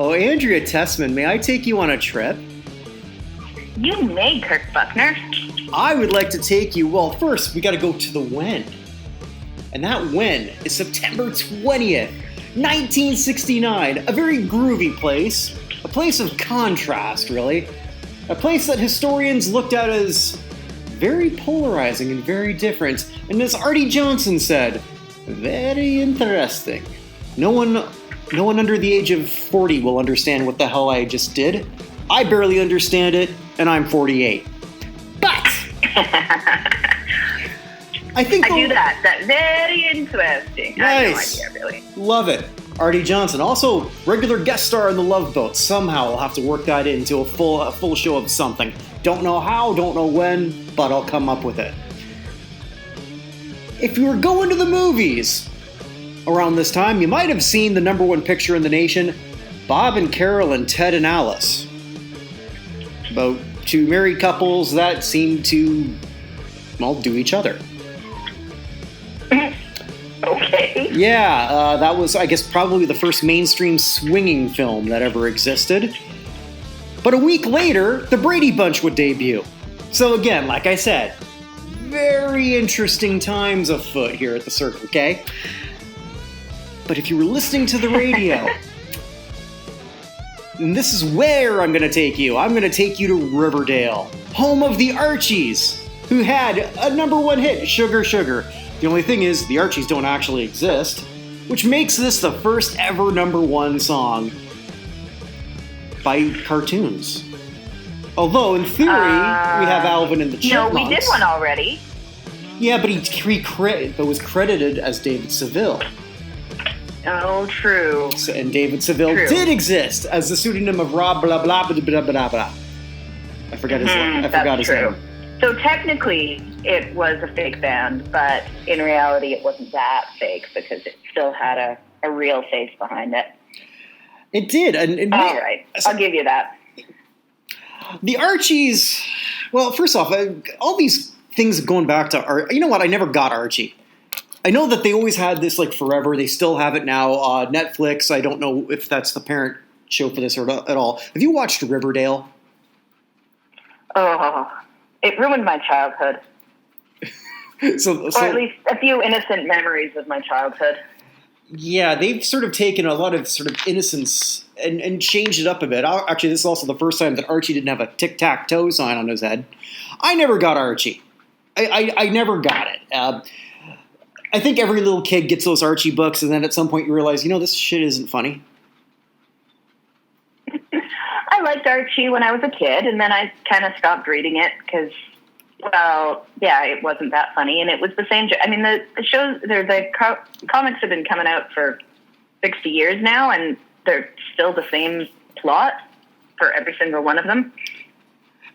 Oh, Andrea Tessmann, may I take you on a trip? You may, Kirk Buchner. I would like to take you, well, first, we gotta go to the when. And that when is September 20th, 1969. A very groovy place. A place of contrast, really. A place that historians looked at as very polarizing and very different. And as Artie Johnson said, very interesting. No one under the age of 40 will understand what the hell I just did. I barely understand it, and I'm 48. But I think I do that. That's very interesting. Nice. I have no idea, really. Love it. Artie Johnson, also regular guest star in The Love Boat. Somehow I'll have to work that into a full show of something. Don't know how, don't know when, but I'll come up with it. If you were going to the movies around this time, you might have seen the number one picture in the nation, Bob and Carol and Ted and Alice. About two married couples that seem to, well, do each other. Okay. Yeah, that was, I guess, probably the first mainstream swinging film that ever existed. But a week later, the Brady Bunch would debut. So again, like I said, very interesting times afoot here at the Circle K. But if you were listening to the radio, and this is where I'm going to take you. I'm going to take you to Riverdale, home of the Archies, who had a number one hit, Sugar Sugar. The only thing is, the Archies don't actually exist, which makes this the first ever number one song by cartoons. Although, in theory, we have Alvin and the Chipmunks. No, we did one already. Yeah, but it was credited as David Seville. Oh, true. And David Seville did exist as the pseudonym of Rob blah blah blah blah blah blah. I forgot his name. So technically, it was a fake band, but in reality, it wasn't that fake because it still had a real face behind it. It did. All right, I'll give you that. The Archies. Well, first off, all these things going back to you know what? I never got Archie. I know that they always had this like forever. They still have it now. Netflix. I don't know if that's the parent show for this or not at all. Have you watched Riverdale? Oh, it ruined my childhood. So, or at least a few innocent memories of my childhood. Yeah, they've sort of taken a lot of sort of innocence and changed it up a bit. Actually, this is also the first time that Archie didn't have a tic-tac-toe sign on his head. I never got Archie. I never got it. I think every little kid gets those Archie books, and then at some point you realize, this shit isn't funny. I liked Archie when I was a kid, and then I kind of stopped reading it because, well, yeah, it wasn't that funny, and it was the same. I mean, the shows, the comics have been coming out for 60 years now, and they're still the same plot for every single one of them.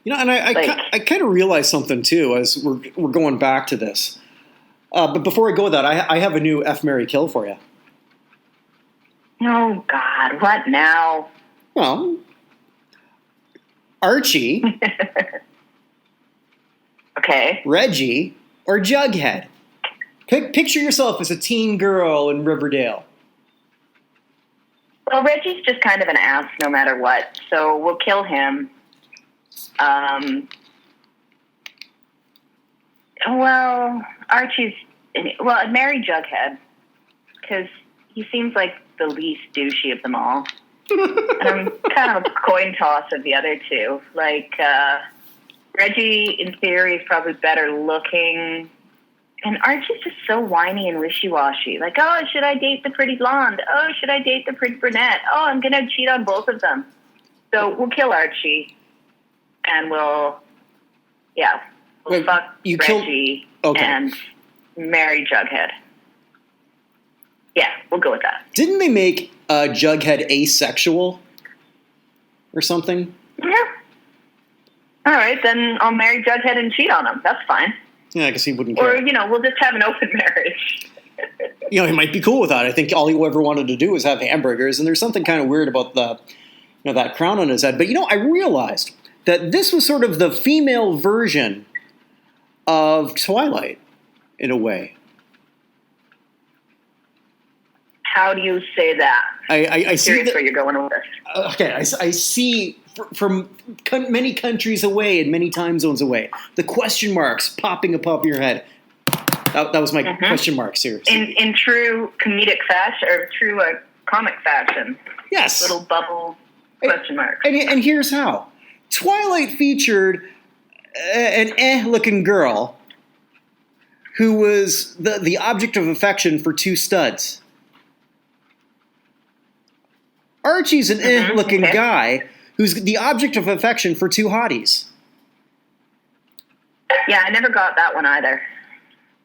And I kind of realized something too as we're going back to this. But before I go with that, I have a new F, Marry, Kill for you. Oh, God. What now? Well, Archie. Okay. Reggie or Jughead. Picture yourself as a teen girl in Riverdale. Well, Reggie's just kind of an ass no matter what, so we'll kill him. Well, I'd marry Jughead, because he seems like the least douchey of them all. And I'm kind of a coin toss of the other two. Like, Reggie, in theory, is probably better looking. And Archie's just so whiny and wishy-washy. Like, oh, should I date the pretty blonde? Oh, should I date the pretty brunette? Oh, I'm going to cheat on both of them. So we'll kill Archie. And we'll fuck Reggie and marry Jughead. Yeah, we'll go with that. Didn't they make Jughead asexual or something? Yeah. All right, then I'll marry Jughead and cheat on him. That's fine. Yeah, I guess he wouldn't care. Or, we'll just have an open marriage. He might be cool with that. I think all he ever wanted to do was have hamburgers, and there's something kind of weird about that crown on his head. But, I realized that this was sort of the female version of Twilight, in a way. How do you say that? I see curious where you're going with this. Okay, I see from many countries away and many time zones away, the question marks popping above your head. That was my question mark, seriously. In true comedic fashion, or true comic fashion. Yes. Little bubble question marks. And here's how. Twilight featured an looking girl who was the object of affection for two studs. Archie's an looking guy who's the object of affection for two hotties. Yeah, I never got that one either.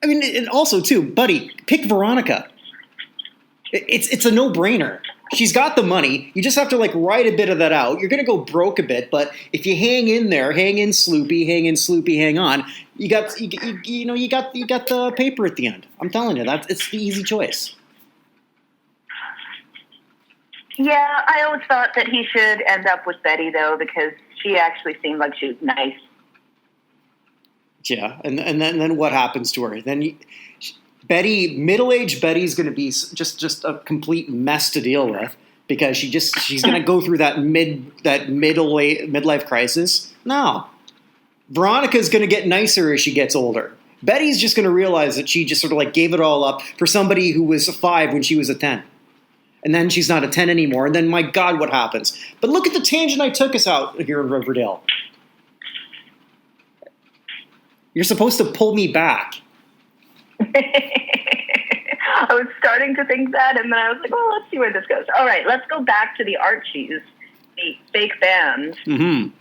I mean, and also, too, buddy, pick Veronica. It's a no-brainer. She's got the money. You just have to, like, write a bit of that out. You're going to go broke a bit, but if you hang in there, hang in Sloopy, hang on, you got the paper at the end. I'm telling you, it's the easy choice. Yeah, I always thought that he should end up with Betty, though, because she actually seemed like she was nice. Yeah, and then what happens to her? Then middle-aged Betty's going to be just a complete mess to deal with because she's going to go through that midlife crisis. No, Veronica's going to get nicer as she gets older. Betty's just going to realize that she just sort of like gave it all up for somebody who was a 5 when she was a 10. And then she's not a 10 anymore. And then, my God, what happens? But look at the tangent I took us out here in Riverdale. You're supposed to pull me back. I was starting to think that, and then I was like, well, let's see where this goes. All right, let's go back to the Archies, the fake band, and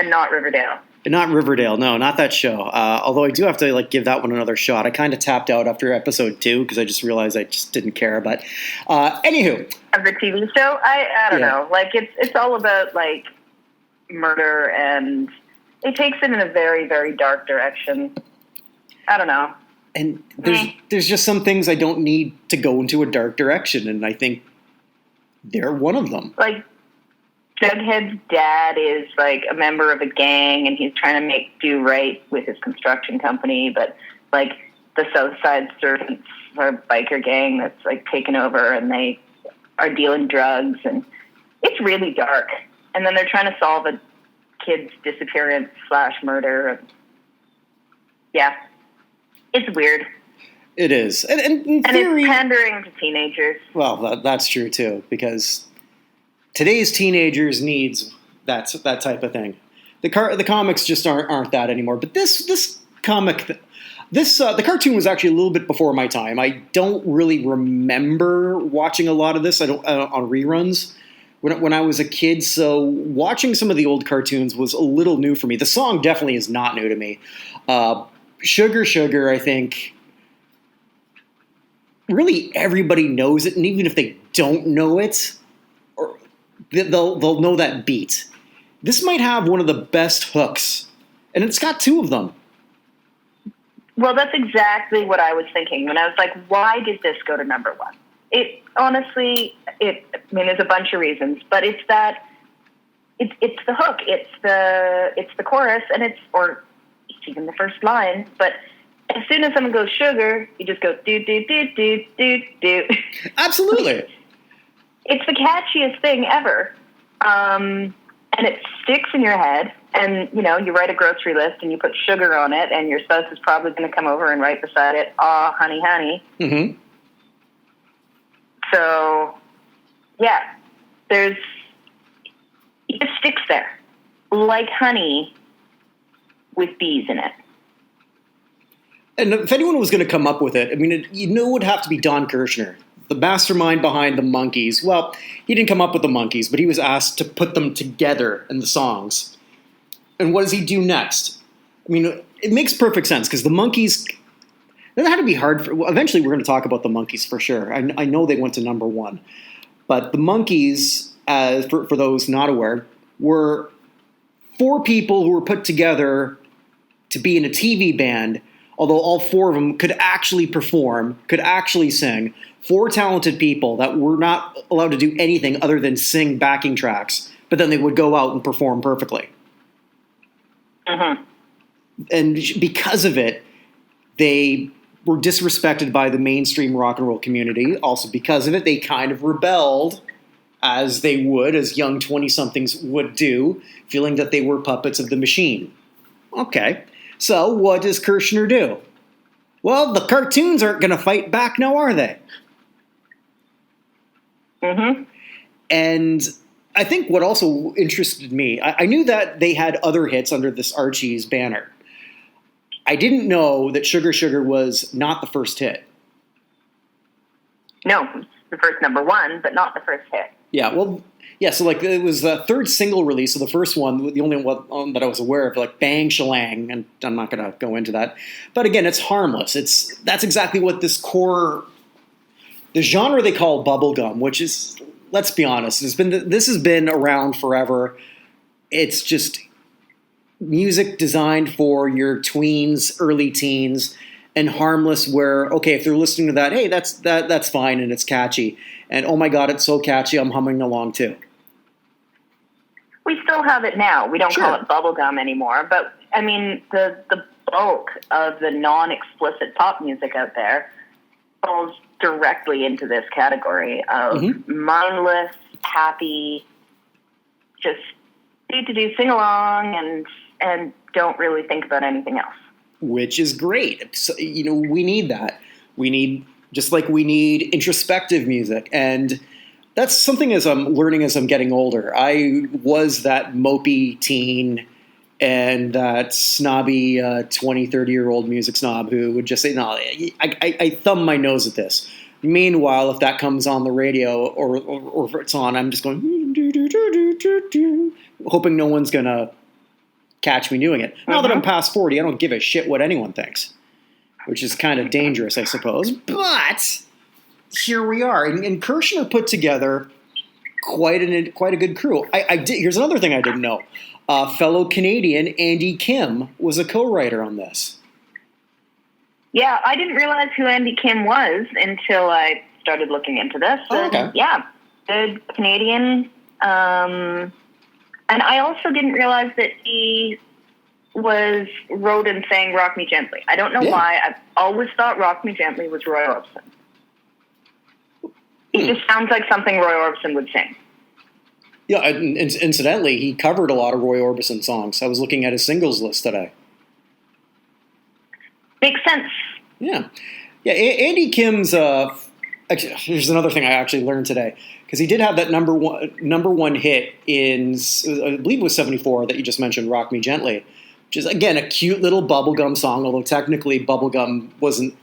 not Riverdale. Not Riverdale, no, not that show. Although I do have to give that one another shot. I kind of tapped out after episode 2 because I just realized I just didn't care. But anywho, of the TV show, I don't know. It's all about murder, and it takes it in a very, very dark direction. I don't know. And there's just some things I don't need to go into a dark direction, and I think they're one of them. Jughead's dad is a member of a gang, and he's trying to do right with his construction company, but the Southside Servants are a biker gang that's taken over, and they are dealing drugs, and it's really dark. And then they're trying to solve a kid's disappearance / murder. Yeah, it's weird. It is, and in theory, it's pandering to teenagers. Well, that's true too, because today's teenagers needs that type of thing. The comics just aren't that anymore. But the cartoon was actually a little bit before my time. I don't really remember watching a lot of this. I don't on reruns when I was a kid. So watching some of the old cartoons was a little new for me. The song definitely is not new to me. Sugar, Sugar, I think really everybody knows it, and even if they don't know it, they'll know that beat. This might have one of the best hooks, and it's got 2 of them. Well, that's exactly what I was thinking when I was like, why did this go to number 1? It honestly, there's a bunch of reasons, but it's that it's the hook, it's the chorus, and it's even the first line. But as soon as someone goes sugar, you just go do do do do do do. Absolutely. It's the catchiest thing ever, and it sticks in your head. And you write a grocery list and you put sugar on it, and your spouse is probably going to come over and write beside it, "Aw, honey, honey." Mm-hmm. So, yeah, it just sticks there, like honey with bees in it. And if anyone was going to come up with it, it would have to be Don Kirshner, the mastermind behind the Monkees. Well, he didn't come up with the Monkees, but he was asked to put them together in the songs. And what does he do next? It makes perfect sense because the Monkees, that had to be hard. Eventually, we're going to talk about the Monkees for sure. I know they went to number 1. But the Monkees, for those not aware, were 4 people who were put together to be in a TV band, although all 4 of them could actually perform, could actually sing. 4 talented people that were not allowed to do anything other than sing backing tracks, but then they would go out and perform perfectly. Uh-huh. And because of it, they were disrespected by the mainstream rock and roll community. Also because of it, they kind of rebelled, as they would, as young 20-somethings would do, feeling that they were puppets of the machine. Okay, so what does Kirshner do? Well, the cartoons aren't going to fight back now, are they? Mm-hmm. And I think what also interested me, I knew that they had other hits under this Archies banner. I didn't know that Sugar Sugar was not the first hit. No, the first number one, but not the first hit. Yeah, well, yeah, so like it was the third single release, so the first one, the only one that I was aware of, like Bang Shalang, and I'm not going to go into that. But again, it's harmless. That's exactly what this core, the genre they call bubblegum, which is, let's be honest, this has been around forever. It's just music designed for your tweens, early teens, and harmless where, okay, if they're listening to that, hey, that's fine and it's catchy. And oh my God, it's so catchy, I'm humming along too. We still have it now. We don't Sure. call it bubblegum anymore. But, I mean, the bulk of the non-explicit pop music out there falls directly into this category of mindless, happy, just do sing along and don't really think about anything else. Which is great. So, we need that. We need introspective music. And that's something as I'm learning as I'm getting older. I was that mopey teen and that snobby 20, 30-year-old music snob who would just say, no, I thumb my nose at this. Meanwhile, if that comes on the radio or if it's on, I'm just going, hoping no one's going to catch me doing it. Now that I'm past 40, I don't give a shit what anyone thinks, which is kind of dangerous, I suppose. But here we are. And Kirshner put together quite a good crew. Here's another thing I didn't know. Fellow Canadian Andy Kim was a co-writer on this. Yeah, I didn't realize who Andy Kim was until I started looking into this. Oh, okay. Yeah, good Canadian. And I also didn't realize that he wrote and sang Rock Me Gently. I don't know why. I've always thought Rock Me Gently was Roy Orbison. It just sounds like something Roy Orbison would sing. Yeah, and incidentally, he covered a lot of Roy Orbison songs. I was looking at his singles list today. Makes sense. Yeah. Andy Kim's. Actually, here's another thing I actually learned today, because he did have that number one hit in, I believe it was 74 that you just mentioned, "Rock Me Gently," which is again a cute little bubblegum song. Although technically bubblegum wasn't.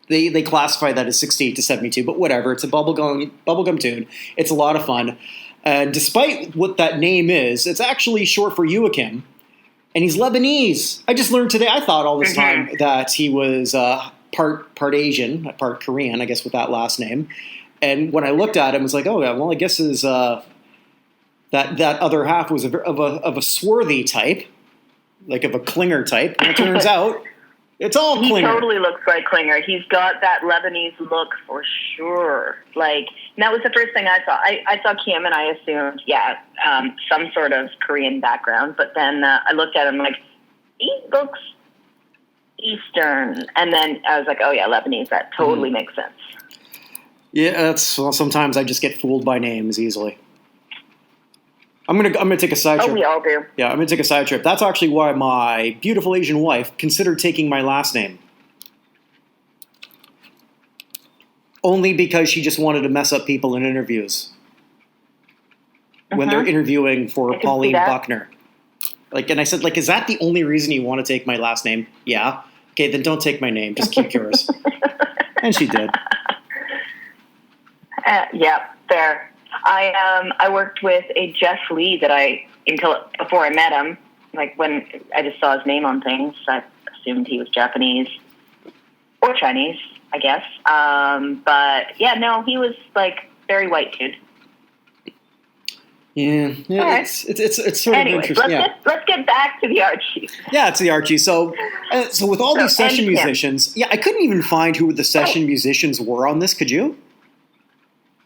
They classify that as 68 to 72, but whatever. It's a bubblegum tune. It's a lot of fun. And despite what that name is, it's actually short for Joachim, and he's Lebanese. I just learned today. I thought all this time that he was part Asian, part Korean, I guess, with that last name. And when I looked at him, I was like, oh yeah, well, I guess his that other half was of a swarthy type, like of a Klinger type. And it turns out it's all Klinger. He totally looks like Klinger. He's got that Lebanese look for sure. Like, and that was the first thing I saw. I saw Kim and I assumed, some sort of Korean background. But then I looked at him like, he looks Eastern. And then I was like, oh yeah, Lebanese. That totally makes sense. Yeah, sometimes I just get fooled by names easily. I'm gonna take a side trip. Oh, we all do. Yeah, I'm gonna take a side trip. That's actually why my beautiful Asian wife considered taking my last name. Only because she just wanted to mess up people in interviews. When they're interviewing for Pauline Buchner. And I said, is that the only reason you want to take my last name? Yeah. Okay, then don't take my name. Just keep yours. And she did. Yeah, fair. I worked with a Jeff Lee that before I met him, when I just saw his name on things, I assumed he was Japanese or Chinese, I guess. But yeah, no, he was very white dude. Yeah, right. it's sort of interesting. Let's get back to the Archies. Yeah, it's the Archies. So with all these session musicians, I couldn't even find who the session musicians were on this. Could you?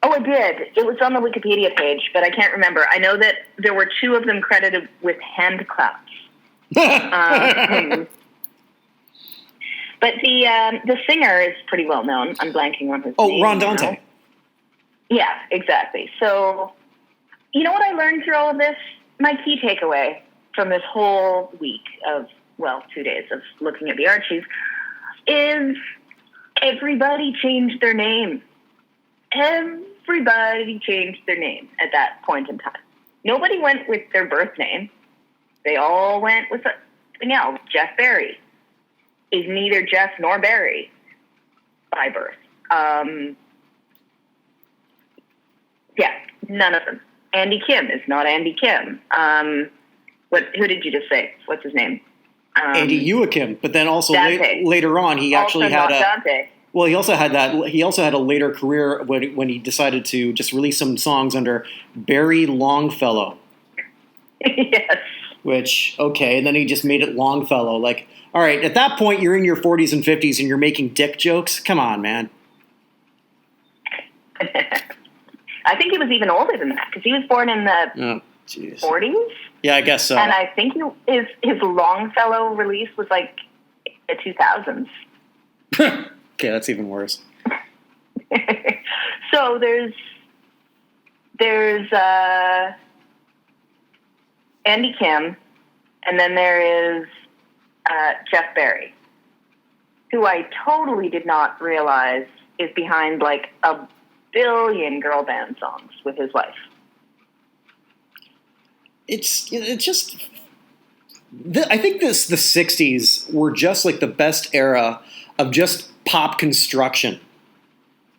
Oh, I did. It was on the Wikipedia page, but I can't remember. I know that there were two of them credited with hand claps. But the singer is pretty well known. I'm blanking on his name. Oh, Ron Dante. Now. Yeah, exactly. So, you know what I learned through all of this? My key takeaway from this whole week of, 2 days of looking at the Archies is everybody changed their name. Everybody changed their name at that point in time. Nobody went with their birth name. They all went with something else. Jeff Barry is neither Jeff nor Barry by birth. None of them. Andy Kim is not Andy Kim. Who did you just say? What's his name? Andy Joachim. But then also later on, he actually had Dante. Well, he also had that. He also had a later career when he decided to just release some songs under Barry Longfellow. Yes. Which, okay, and then he just made it Longfellow. Like, all right, at that point, you're in your 40s and 50s and you're making dick jokes? Come on, man. I think he was even older than that, because he was born in the 40s? Yeah, I guess so. And I think his Longfellow release was like the 2000s. Okay, that's even worse. So there's Andy Kim, and then there is Jeff Barry, who I totally did not realize is behind like a billion girl band songs with his wife. It's just. I think the 60s were just like the best era of just pop construction.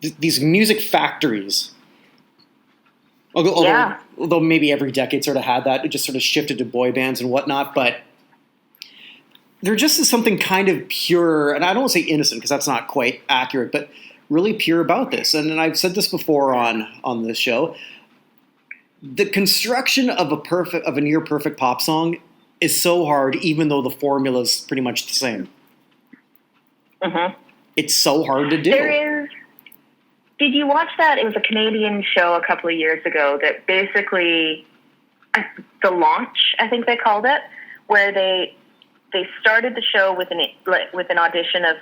These music factories. Although maybe every decade sort of had that. It just sort of shifted to boy bands and whatnot. But there just is something kind of pure, and I don't want to say innocent because that's not quite accurate, but really pure about this. And I've said this before on this show. The construction of a near perfect pop song is so hard, even though the formula is pretty much the same. Mm-hmm. It's so hard to do. Did you watch that? It was a Canadian show a couple of years ago that basically, The Launch, I think they called it, where they started the show with an audition of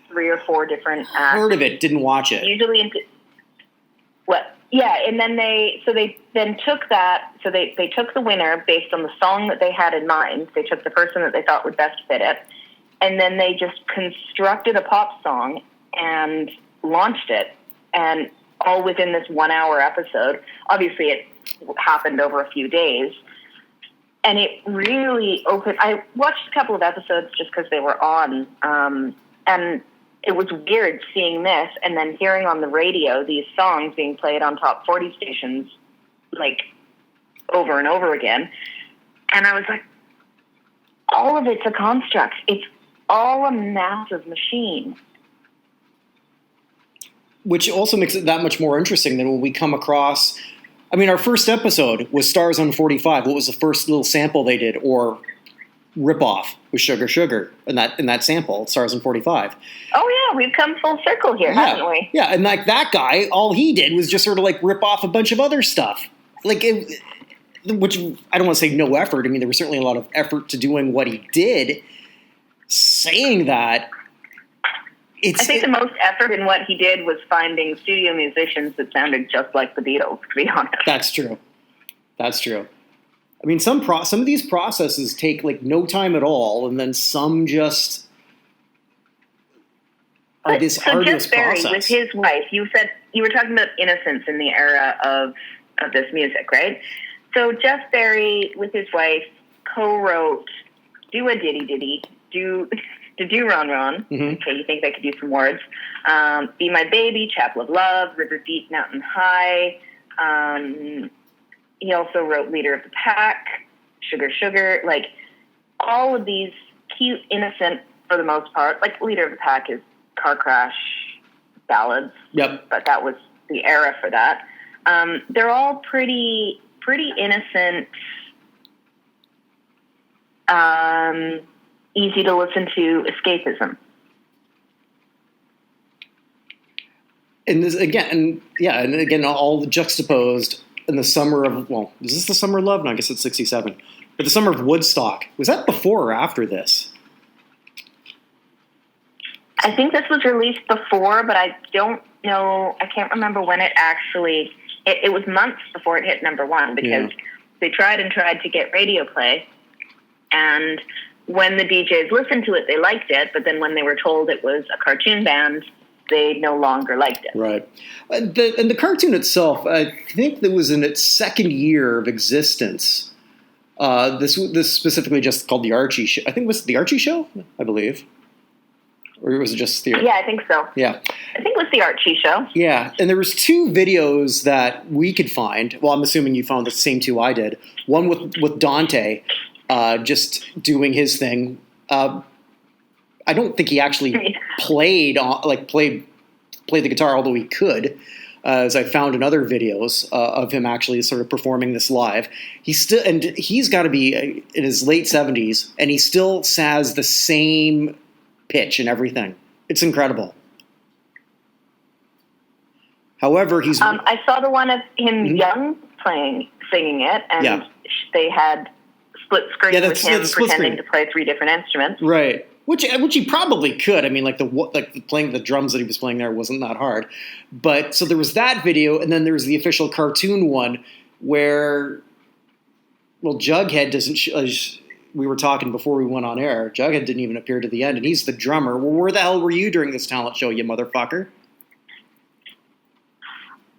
3 or 4 different acts. Heard of it, didn't watch it. Usually, and then they took that. So they took the winner based on the song that they had in mind. They took the person that they thought would best fit it, and then they just constructed a pop song and launched it, and all within this 1-hour episode. Obviously, it happened over a few days, and it really opened. I watched a couple of episodes just because they were on, and it was weird seeing this and then hearing on the radio these songs being played on top 40 stations, like, over and over again. And I was like, all of it's a construct. It's all a massive machine. Which also makes it that much more interesting than when we come across... I mean, our first episode was Stars on 45. What was the first little sample they did? Or ripoff with Sugar Sugar in that sample, Stars on 45. Oh, yeah, we've come full circle here, haven't we? Yeah, and like that guy, all he did was just sort of like rip off a bunch of other stuff. Which I don't want to say no effort. I mean, there was certainly a lot of effort to doing what he did. Saying that, I think the most effort in what he did was finding studio musicians that sounded just like the Beatles, to be honest. That's true. I mean, some of these processes take like no time at all, and then some just are this arduous Jeff Barry, process. With his wife, you were talking about innocence in the era of this music, right? So Jeff Barry with his wife co-wrote "Do a Diddy Diddy," "Do Ron Ron." Mm-hmm. Okay, you think they could use some words? "Be My Baby," "Chapel of Love," "River Deep, Mountain High." He also wrote "Leader of the Pack," "Sugar Sugar," like all of these cute, innocent, for the most part. Like "Leader of the Pack" is car crash ballads. Yep. But that was the era for that. They're all pretty innocent, easy to listen to escapism. And this again, all juxtaposed in the summer of, is this the summer of love? No, I guess it's 67. But the summer of Woodstock, was that before or after this? I think this was released before, but I don't know. I can't remember when it actually. It was months before it hit number one because they tried and tried to get radio play, and when the DJs listened to it, they liked it. But then when they were told it was a cartoon band, they no longer liked it. Right. And the cartoon itself, I think that was in its second year of existence. This specifically just called the Archie show. I think it was the Archie show, I believe. Or was it just the... Yeah, I think so. Yeah. I think it was the Archie show. Yeah, and there was two videos that we could find. Well, I'm assuming you found the same two I did. One with Dante just doing his thing. I don't think he actually played the guitar, although he could. As I found in other videos of him actually sort of performing this live. He's got to be in his late 70s, and he still has the same pitch and everything. It's incredible. However, he's... I saw the one of him young singing it, and they had split screen with him pretending to play three different instruments. Right. Which he probably could. I mean, playing the drums that he was playing there wasn't that hard. But so there was that video, and then there was the official cartoon one where, well, Jughead doesn't. We were talking before we went on air. Jughead didn't even appear to the end, and he's the drummer. Well, where the hell were you during this talent show, you motherfucker?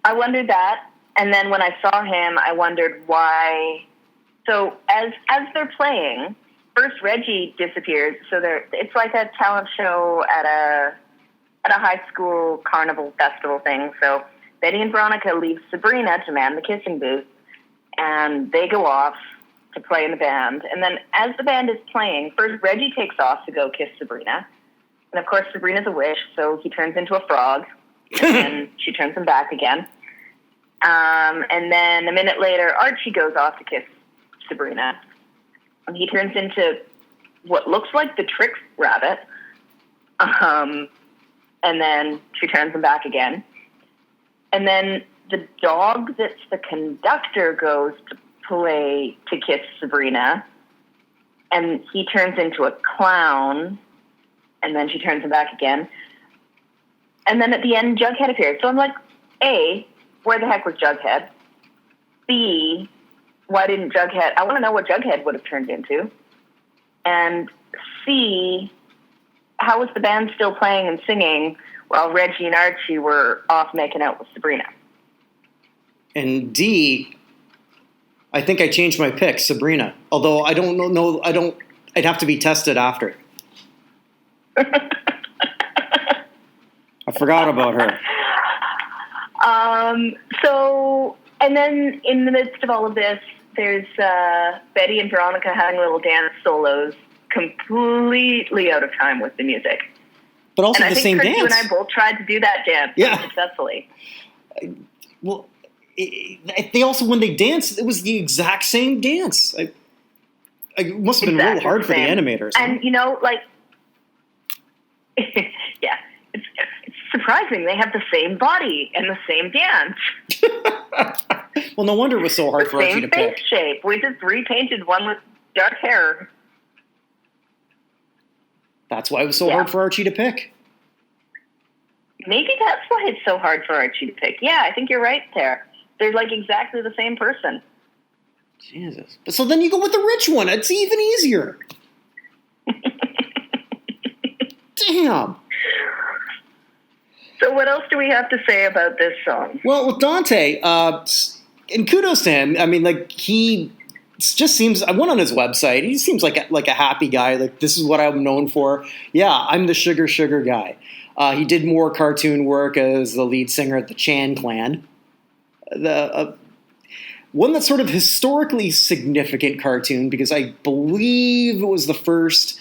I wondered that, and then when I saw him, I wondered why. So as they're playing. First, Reggie disappears. So it's like a talent show at a high school carnival festival thing. So Betty and Veronica leave Sabrina to man the kissing booth, and they go off to play in the band. And then as the band is playing, first Reggie takes off to go kiss Sabrina. And of course, Sabrina's a witch, so he turns into a frog, and then she turns him back again. And then a minute later, Archie goes off to kiss Sabrina. And he turns into what looks like the Trick Rabbit. And then she turns him back again. And then the dog that's the conductor goes to kiss Sabrina. And he turns into a clown. And then she turns him back again. And then at the end, Jughead appears. So I'm like, A, where the heck was Jughead? B, why didn't Jughead... I want to know what Jughead would have turned into. And C, how was the band still playing and singing while Reggie and Archie were off making out with Sabrina? And D, I think I changed my pick, Sabrina. Although I don't know... I'd have to be tested after. I forgot about her. And then in the midst of all of this, there's Betty and Veronica having little dance solos, completely out of time with the music. But also and the same Kirk, dance. You and I both tried to do that dance successfully. Well, they also, when they danced, it was the exact same dance. It must have been really hard for the animators. And, yeah, it's surprising. They have the same body and the same dance. Well, no wonder it was so hard for Archie to pick. Same face shape. We just repainted one with dark hair. That's why it was so hard for Archie to pick. Maybe that's why it's so hard for Archie to pick. Yeah, I think you're right there. They're like exactly the same person. Jesus. But so then you go with the rich one. It's even easier. Damn. So what else do we have to say about this song? Well, with Dante, and kudos to him. I mean, he just seems. I went on his website. He seems like a happy guy. Like, this is what I'm known for. Yeah, I'm the sugar guy. He did more cartoon work as the lead singer at the Chan Clan. One that's sort of historically significant cartoon, because I believe it was the first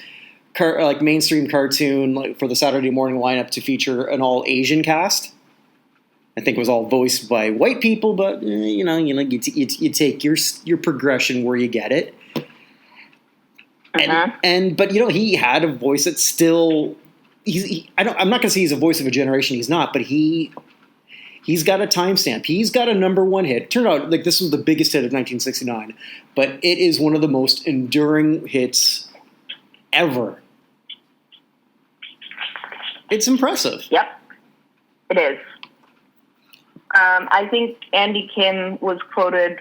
mainstream cartoon for the Saturday morning lineup to feature an all Asian cast. I think it was all voiced by white people, but you take your progression where you get it. But he had a voice that's still. I'm not going to say he's a voice of a generation. He's not, but he's got a timestamp. He's got a number one hit. Turned out this was the biggest hit of 1969, but it is one of the most enduring hits ever. It's impressive. Yep, it is. I think Andy Kim was quoted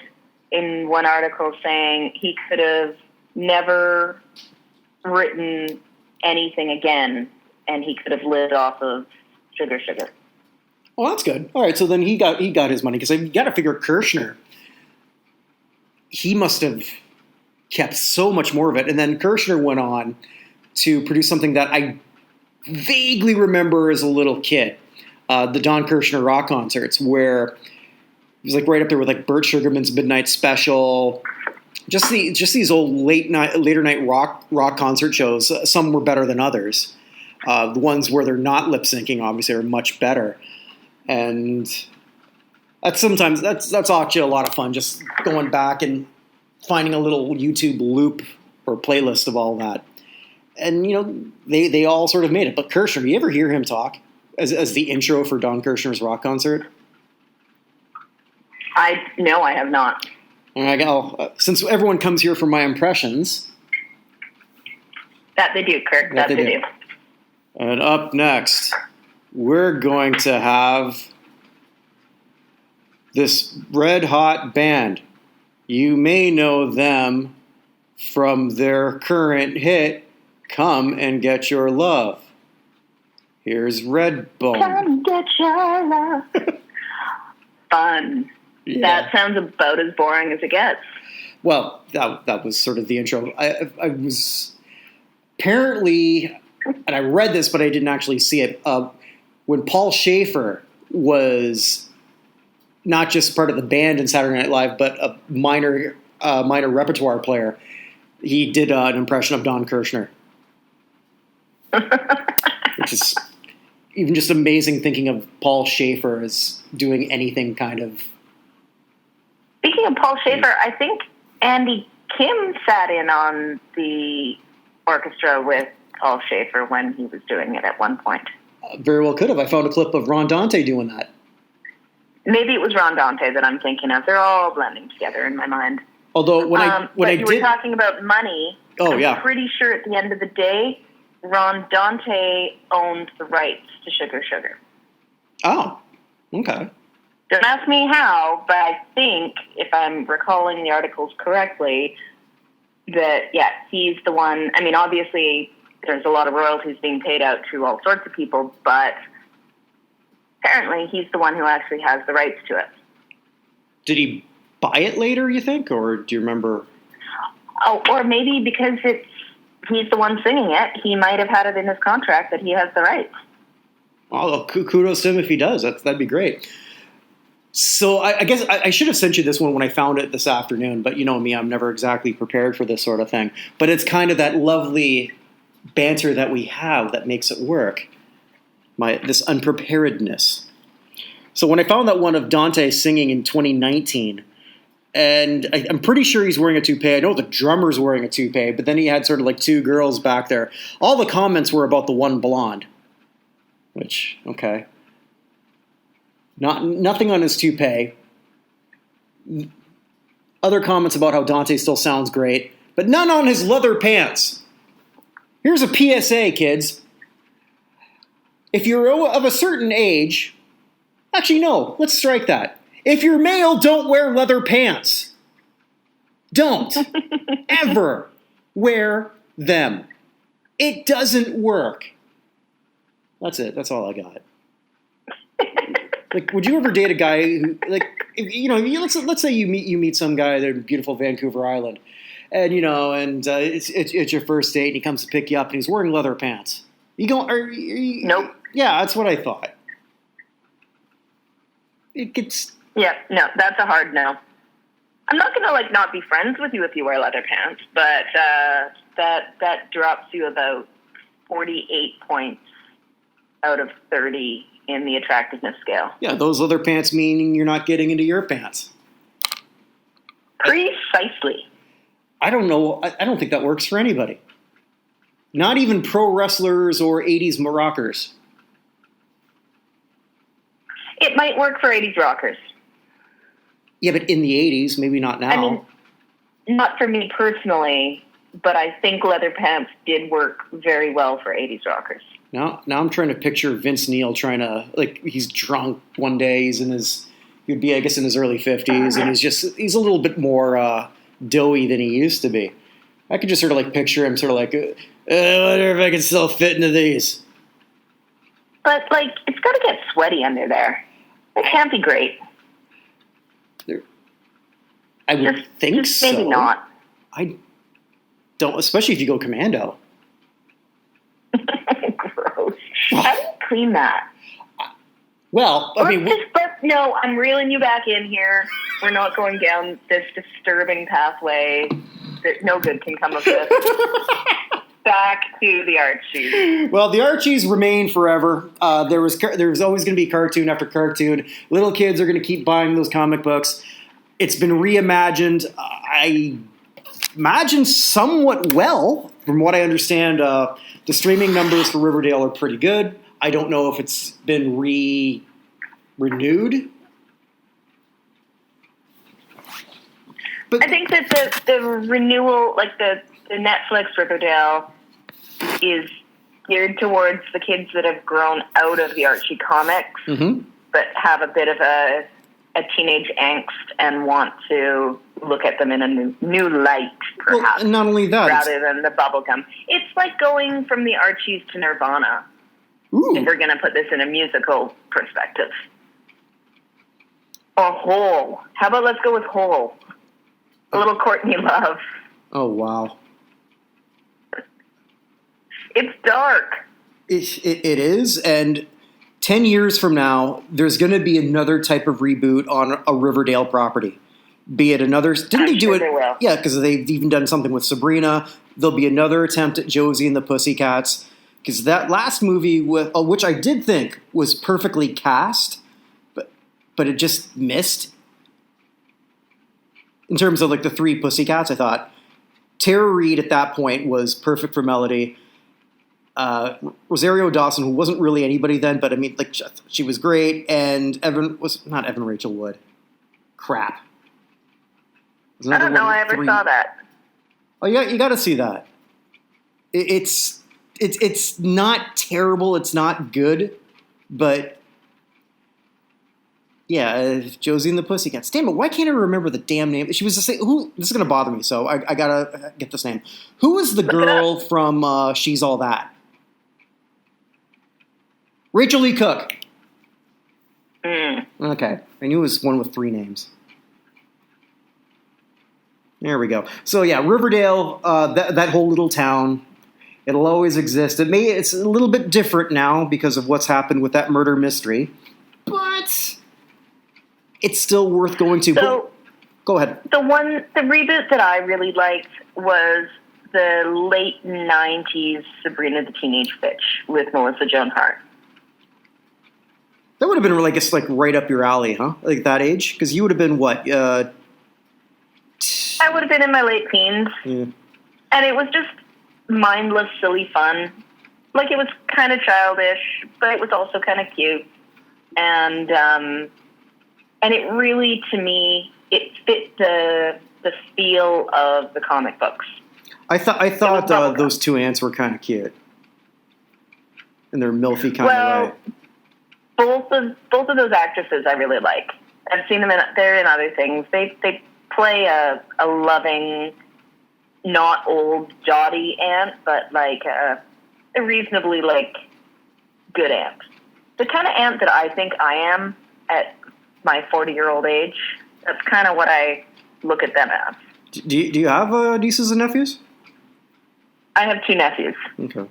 in one article saying he could have never written anything again, and he could have lived off of Sugar Sugar. Well, that's good. All right, so then he got his money, because you got to figure Kirshner, he must have kept so much more of it. And then Kirshner went on to produce something that I vaguely remember as a little kid, the Don Kirshner rock concerts, where it was like right up there with like Burt Sugarman's Midnight Special. Just these old later night rock concert shows. Some were better than others. The ones where they're not lip syncing, obviously, are much better. And that's actually a lot of fun. Just going back and finding a little YouTube loop or playlist of all that. And they all sort of made it. But Kirshner, you ever hear him talk as the intro for Don Kirshner's rock concert? No, I have not. And I go, since everyone comes here for my impressions. That they do, Kirk. That they do. And up next, we're going to have this red hot band. You may know them from their current hit, Come and Get Your Love. Here's Redbone. Come get your love. Fun. Yeah. That sounds about as boring as it gets. Well, that was sort of the intro. I was apparently, and I read this, but I didn't actually see it, when Paul Schaefer was not just part of the band in Saturday Night Live, but a minor repertoire player, he did an impression of Don Kirshner. Which is even just amazing, thinking of Paul Schaefer as doing anything kind of... Speaking of Paul Schaefer, I think Andy Kim sat in on the orchestra with Paul Schaefer when he was doing it at one point. Very well could have. I found a clip of Ron Dante doing that. Maybe it was Ron Dante that I'm thinking of. They're all blending together in my mind. Although when you were talking about money, I'm pretty sure at the end of the day, Ron Dante owned the rights to Sugar Sugar. Oh, okay. Don't ask me how, but I think, if I'm recalling the articles correctly, that, he's the one. I mean, obviously, there's a lot of royalties being paid out to all sorts of people, but apparently he's the one who actually has the rights to it. Did he buy it later, you think, or do you remember? Oh, or maybe because he's the one singing it, he might have had it in his contract that he has the rights. Oh, kudos to him if he does. That'd be great. So I guess I should have sent you this one when I found it this afternoon, but you know me, I'm never exactly prepared for this sort of thing. But it's kind of that lovely banter that we have that makes it work. This unpreparedness. So when I found that one of Dante singing in 2019, and I'm pretty sure he's wearing a toupee. I know the drummer's wearing a toupee, but then he had sort of like two girls back there. All the comments were about the one blonde, which, okay. Nothing on his toupee. Other comments about how Dante still sounds great, but none on his leather pants. Here's a PSA, kids. If you're of a certain age, actually no, let's strike that. If you're male, don't wear leather pants. Don't ever wear them. It doesn't work. That's it. That's all I got. Like, would you ever date a guy who, like, let's say you meet some guy there in beautiful Vancouver Island, and it's your first date, and he comes to pick you up, and he's wearing leather pants. You go, nope. Yeah, that's what I thought. It gets. Yeah, no, that's a hard no. I'm not gonna not be friends with you if you wear leather pants, but that drops you about 48 points out of 30 in the attractiveness scale. Yeah, those leather pants meaning you're not getting into your pants. Precisely. I don't know. I don't think that works for anybody. Not even pro wrestlers or 80s rockers. It might work for 80s rockers. Yeah, but in the 80s, maybe not now. I mean, not for me personally, but I think leather pants did work very well for 80s rockers. Now I'm trying to picture Vince Neil trying to, like, he's drunk one day. He'd be, I guess, in his early 50s, and he's a little bit more doughy than he used to be. I could just sort of like picture him sort of like, I wonder if I can still fit into these. But, like, it's got to get sweaty under there. It can't be great. I would think so. Maybe not. I don't, especially if you go commando. Gross. How do you clean that? Well, I mean... No, I'm reeling you back in here. We're not going down this disturbing pathway. No good can come of this. Back to the Archies. Well, the Archies remain forever. There was always going to be cartoon after cartoon. Little kids are going to keep buying those comic books. It's been reimagined. I imagine somewhat well, from what I understand. The streaming numbers for Riverdale are pretty good. I don't know if it's been renewed. But I think that the renewal, like the Netflix Riverdale, is geared towards the kids that have grown out of the Archie comics, but have a bit of a teenage angst and want to look at them in a new light, perhaps. Well, not only that, rather than the bubblegum. It's like going from the Archies to Nirvana. Ooh. If we're going to put this in a musical perspective. Or Hole. How about let's go with Hole? A little Courtney Love. Oh, wow. It's dark. It is, and 10 years from now, there's going to be another type of reboot on a Riverdale property. Be it another... Didn't they do it? They will. Yeah, because they've even done something with Sabrina. There'll be another attempt at Josie and the Pussycats. Because that last movie, which I did think was perfectly cast, but it just missed. In terms of like the three Pussycats, I thought Tara Reid at that point was perfect for Melody. Rosario Dawson, who wasn't really anybody then, but I mean, like, she was great. And not Evan Rachel Wood. Crap. I don't know. I ever saw that. Oh, yeah, you got to see that. It's not terrible. It's not good, but yeah, Josie and the Pussycats. Damn it! Why can't I remember the damn name? She was the same. Who? This is gonna bother me. So I gotta get this name. Who was the girl from She's All That? Rachel Lee Cook. Okay, I knew it was one with three names. There we go. So yeah, Riverdale, that whole little town, it'll always exist. It's a little bit different now because of what's happened with that murder mystery, but it's still worth going to. So, go ahead. The reboot that I really liked was the late 90s Sabrina the Teenage Witch with Melissa Joan Hart. That would have been, I guess, like right up your alley, huh? Like that age? Because you would have been what? I would have been in my late teens. Yeah. And it was just mindless, silly fun. Like, it was kind of childish, but it was also kind of cute. And it really, to me, it fit the feel of the comic books. I thought those two ants were kind of cute. In their milfy kind of way. Both of those actresses I really like. I've seen them they're in other things. They play a loving, not old, dotty ant, but like a reasonably like good ant. The kind of ant that I think I am at my 40-year-old age. That's kind of what I look at them as. Do you have nieces and nephews? I have two nephews. Okay.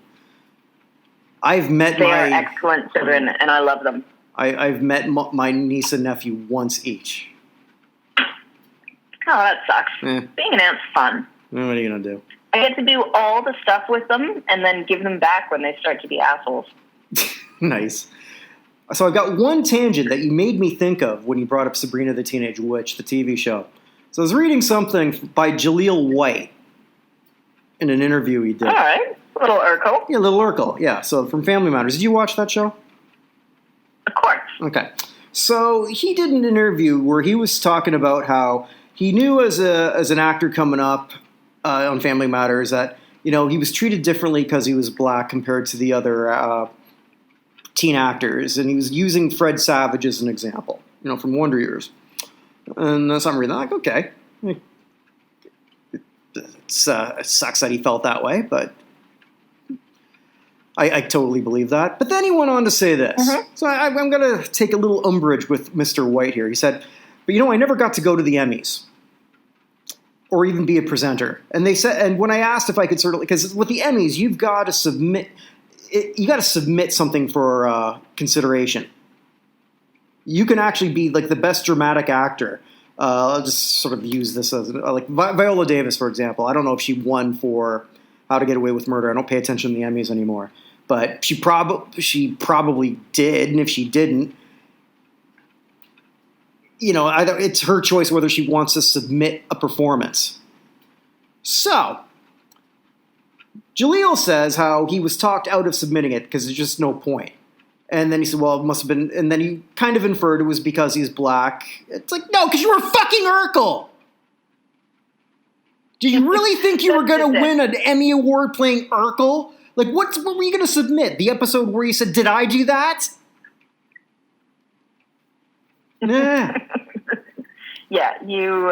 They are excellent children, and I love them. I've met my niece and nephew once each. Oh, that sucks. Being an aunt's fun. What are you going to do? I get to do all the stuff with them and then give them back when they start to be assholes. Nice. So I've got one tangent that you made me think of when you brought up Sabrina the Teenage Witch, the TV show. So I was reading something by Jaleel White in an interview he did. All right. Little Urkel. Yeah, Little Urkel. Yeah, so from Family Matters. Did you watch that show? Of course. Okay. So he did an interview where he was talking about how he knew as an actor coming up on Family Matters that he was treated differently because he was black compared to the other teen actors, and he was using Fred Savage as an example, from Wonder Years. And that's I'm reading. I'm like, okay, it sucks that he felt that way, but I totally believe that. But then he went on to say this. Mm-hmm. So I'm going to take a little umbrage with Mr. White here. He said, but I never got to go to the Emmys or even be a presenter. And they said, and when I asked if I could because with the Emmys, you've got to submit something for consideration. You can actually be like the best dramatic actor. I'll just sort of use this as like Viola Davis, for example. I don't know if she won for How to Get Away with Murder. I don't pay attention to the Emmys anymore, but she probably did. And if she didn't, it's her choice whether she wants to submit a performance. So Jaleel says how he was talked out of submitting it because there's just no point. And then he said, well, it must have been... And then he kind of inferred it was because he's black. It's like, no, because you were fucking Urkel. Did you really think you were going to win an Emmy Award playing Urkel? Like, what were you going to submit? The episode where you said, did I do that? Nah. Yeah, you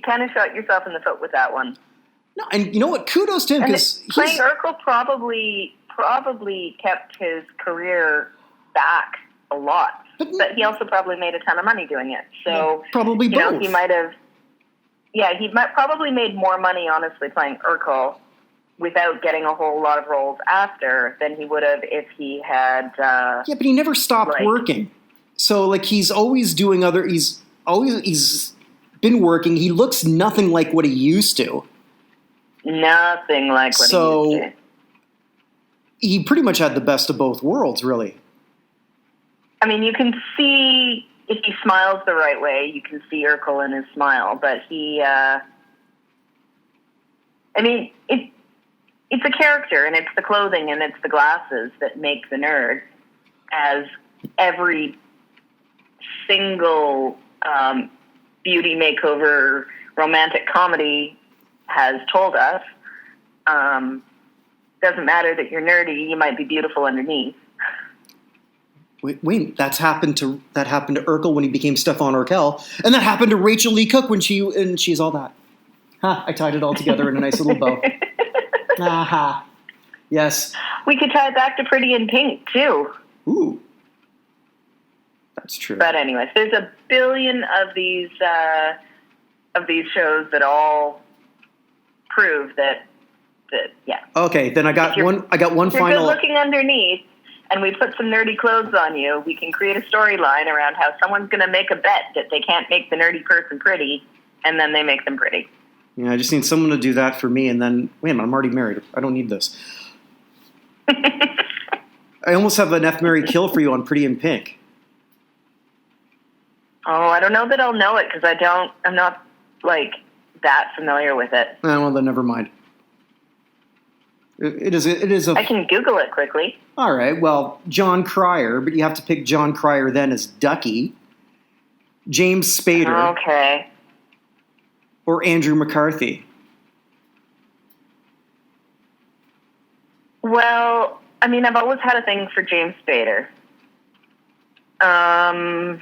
kind of shot yourself in the foot with that one. No, and you know what? Kudos to him, because playing Urkel probably kept his career back a lot, but he also probably made a ton of money doing it. So probably both. He might have. Yeah, he might probably made more money, honestly, playing Urkel without getting a whole lot of roles after than he would have if he had. Yeah, but he never stopped working. So he's always doing other. He's been working. He looks nothing like what he used to. Nothing like what he used to. He pretty much had the best of both worlds, really. I mean, you can see, if he smiles the right way, you can see Urkel in his smile, but it's a character, and it's the clothing, and it's the glasses that make the nerd, as every single beauty makeover romantic comedy has told us. Doesn't matter that you're nerdy; you might be beautiful underneath. Wait, that happened to Urkel when he became Stefan Urkel, and that happened to Rachel Lee Cook when she's all that. I tied it all together in a nice little bow. Aha. Yes. We could tie it back to Pretty in Pink too. Ooh. That's true. But anyways, there's a billion of these shows that all prove that yeah. Okay, then I got one final. If you're good looking underneath, and we put some nerdy clothes on you, we can create a storyline around how someone's going to make a bet that they can't make the nerdy person pretty, and then they make them pretty. Yeah, I just need someone to do that for me, and then wait a minute, I'm already married. I don't need this. I almost have an F, Marry, Kill for you on Pretty in Pink. Oh, I don't know that I'll know it because I'm not that familiar with it. Well, then never mind. It is a. I can Google it quickly. All right. Well, John Cryer, but you have to pick John Cryer then as Ducky, James Spader, okay, or Andrew McCarthy. Well, I mean, I've always had a thing for James Spader. I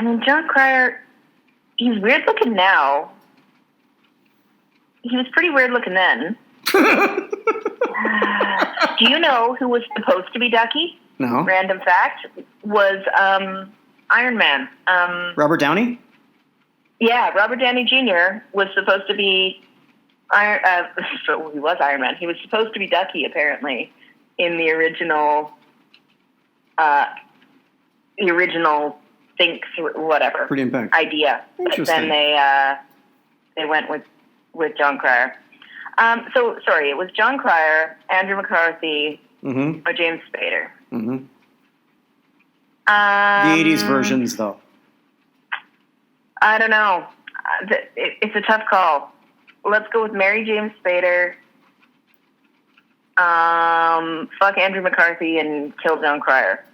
mean, John Cryer, he's weird looking now. He was pretty weird looking then. Do you know who was supposed to be Ducky? No. Random fact was Iron Man. Robert Downey? Yeah, Robert Downey Jr. was supposed to be so he was Iron Man. He was supposed to be Ducky, apparently, in the original Think whatever Pretty in Pink idea. But then they went with John Cryer. So sorry, it was John Cryer, Andrew McCarthy, or James Spader. Mm-hmm. The 80s versions, though. I don't know. It's a tough call. Let's go with Mary James Spader. Fuck Andrew McCarthy and kill John Cryer.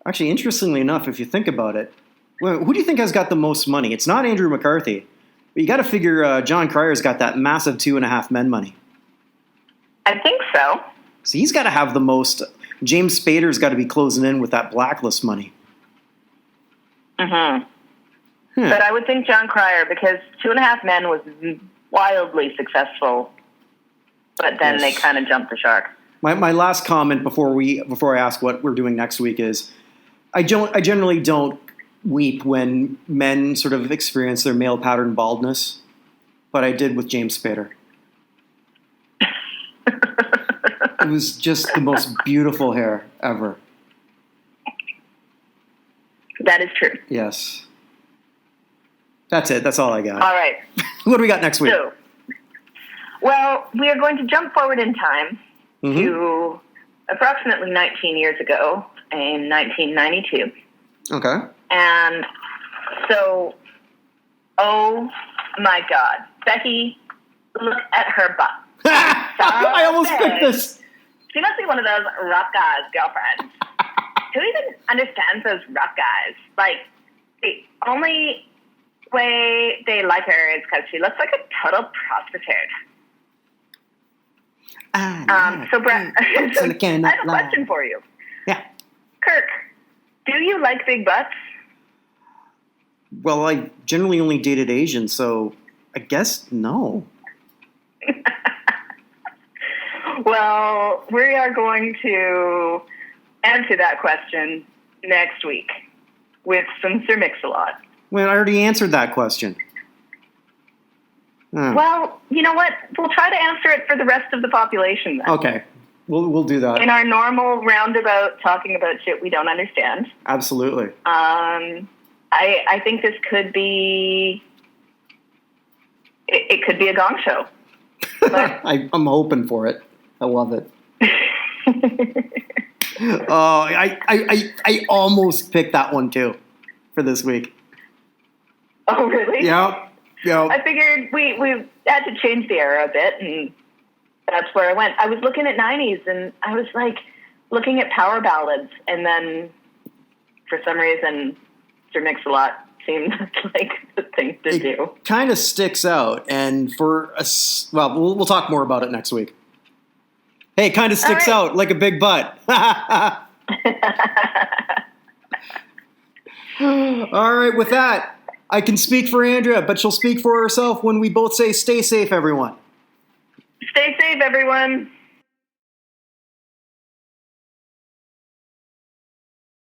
Actually, interestingly enough, if you think about it, Well, who do you think has got the most money? It's not Andrew McCarthy. But you got to figure John Cryer's got that massive 2.5 Men money. I think so. So he's got to have the most. James Spader's got to be closing in with that Blacklist money. Mm-hmm. But I would think John Cryer, because 2.5 Men was wildly successful, but then they kind of jumped the shark. My last comment before I ask what we're doing next week is, I generally don't weep when men sort of experience their male pattern baldness, but I did with James Spader. It was just the most beautiful hair ever. That is true. Yes. That's it. That's all I got. All right. What do we got next week? So, well, we are going to jump forward in time to approximately 19 years ago in 1992. Okay. And so, oh my God, Becky, look at her butt. I almost picked this. She must be one of those rough guys' girlfriends. Who even understands those rough guys? Like, the only way they like her is because she looks like a total prostitute. So, Brett, I have a question for you. Yeah. Kirk, do you like big butts? Well, I generally only dated Asians, so I guess no. Well, we are going to answer that question next week with some Sir Mix-a-Lot. Well, I already answered that question. Well, you know what? We'll try to answer it for the rest of the population then. Okay. We'll do that. In our normal roundabout talking about shit we don't understand. Absolutely. I think this could be... It could be a gong show. But I'm hoping for it. I love it. Oh, I almost picked that one too for this week. Oh, really? Yep. I figured we had to change the era a bit, and that's where I went. I was looking at 90s, and I was like looking at power ballads, and then for some reason, Sir Mix-a-Lot seemed like the thing to do. Kind of sticks out, and for us, well, we'll talk more about it next week. Hey, it kind of sticks out like a big butt. All right, with that, I can speak for Andrea, but she'll speak for herself when we both say, stay safe, everyone. Stay safe, everyone.